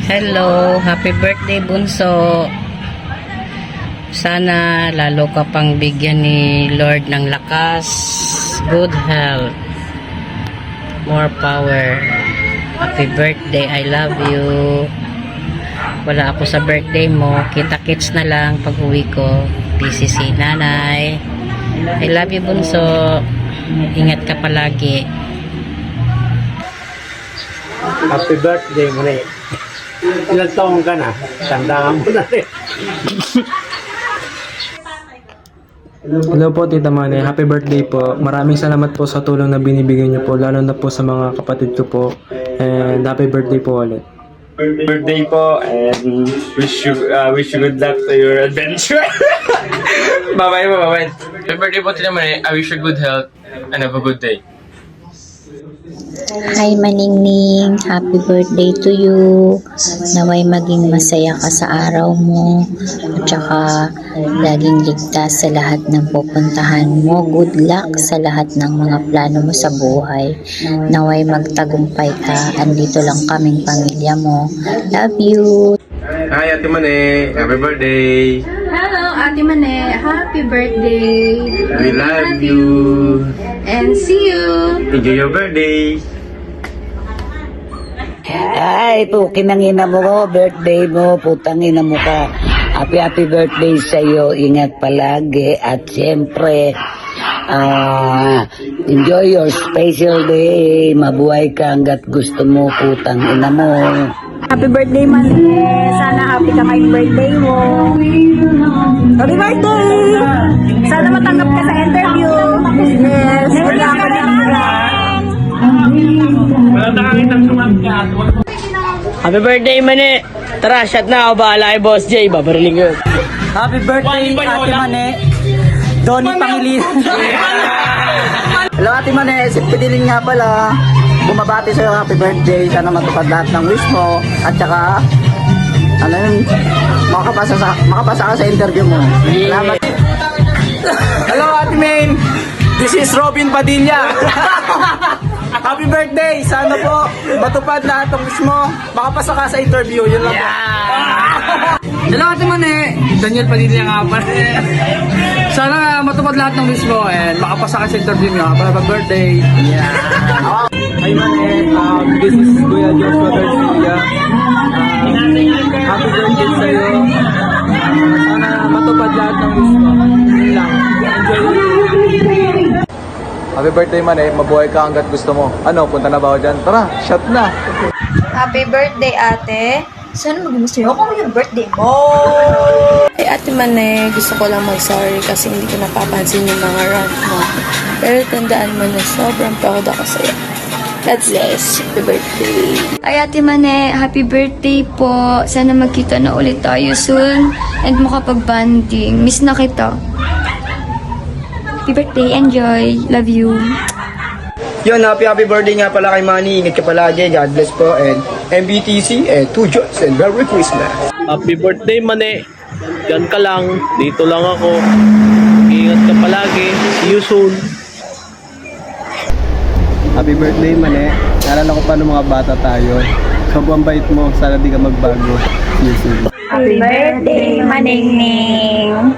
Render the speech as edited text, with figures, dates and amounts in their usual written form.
Hello, happy birthday bunso. Sana lalo ka pang bigyan ni Lord ng lakas, good health, more power. Happy birthday, I love you. Wala ako sa birthday mo, kita-kits na lang pag uwi ko. Busy si nanay. I love you bunso. Ingat ka palagi. Happy birthday mo rin. Ilang taong ka na? Tandaan mo na rin. Hello po Tita Mane, happy birthday po. Maraming salamat po sa tulong na binibigay niyo po, lalo na po sa mga kapatid ko po. And happy birthday po ulit. Birthday po, and wish you good luck to your adventure. Bye-bye po, bye-bye. Happy birthday po Tita Mane, I wish you good health and have a good day. Hi Maningning, happy birthday to you. Naway maging masaya ka sa araw mo at saka laging ligtas sa lahat ng pupuntahan mo. Good luck sa lahat ng mga plano mo sa buhay. Naway magtagumpay ka. Andito lang kaming pamilya mo. Love you. Hi Ate Mane, happy birthday. Hello, Ate Mane. Happy birthday. We love you. And see you. Enjoy your birthday. Ay, pukin ang ina mo ko, birthday mo, putang ina mo ka. Happy birthday sa'yo, ingat palagi. At siyempre, enjoy your special day. Mabuhay ka hanggat gusto mo, putang ina mo. Happy birthday, Mane. Sana happy ka kay birthday mo. Happy birthday! Sana matanggap ka sa interview. Yes. Wala ka Happy birthday, Mane! Tara, shot na ako. Bahala kay Boss J. Babariling ko. Happy birthday Ate Mane. Donnie Pangilinan. Hello Ate Mane, si Pidilin nga pala. Bumabati sa'yo, happy birthday. Sana matupad lahat ng wish mo. At saka, ano yun, makapasa ka sa interview mo. Salamat. Hello Ate Main. This is Robin Padilla. Happy birthday! Sana po matupad lahat ng wish mo. Makapasa ka sa interview. Yun lang po. Hello Ate Mane. Daniel Padilla nga pa. Sana matupad lahat ng wish mo and makapasa ka sa interview mo. Happy birthday. Hi Mane. This is Kuya Joshua Garcia. Happy birthday sa'yo. Sana matupad lahat ng wish mo. Yun lang. Enjoy. Happy birthday Mane, mabuhay ka hanggat gusto mo. Ano, punta na ba ako dyan? Tara, shot na! Happy birthday, ate. Sana maging masaya ako yung birthday mo. Ay Ate Mane, gusto ko lang mag-sorry kasi hindi ko napapansin yung mga rant mo. Pero tandaan mo na sobrang proud ako sa'yo. God bless. Happy birthday. Ay, Ate Mane, happy birthday po. Sana magkita na ulit tayo soon and makapag-banding. Miss na kita. Happy birthday, enjoy. Love you. Yun, happy birthday nga pala kay Manny. Ingat ka palagi. God bless po. And MBTC, and 2 joys, and Merry Christmas. Happy birthday, Mane. Diyan ka lang. Dito lang ako. Ingat ka palagi. See you soon. Happy birthday Mane. Naalala ko pa nung mga bata tayo. Sobrang bait mo. Sana di ka magbago. See you soon. Happy birthday, Maningning.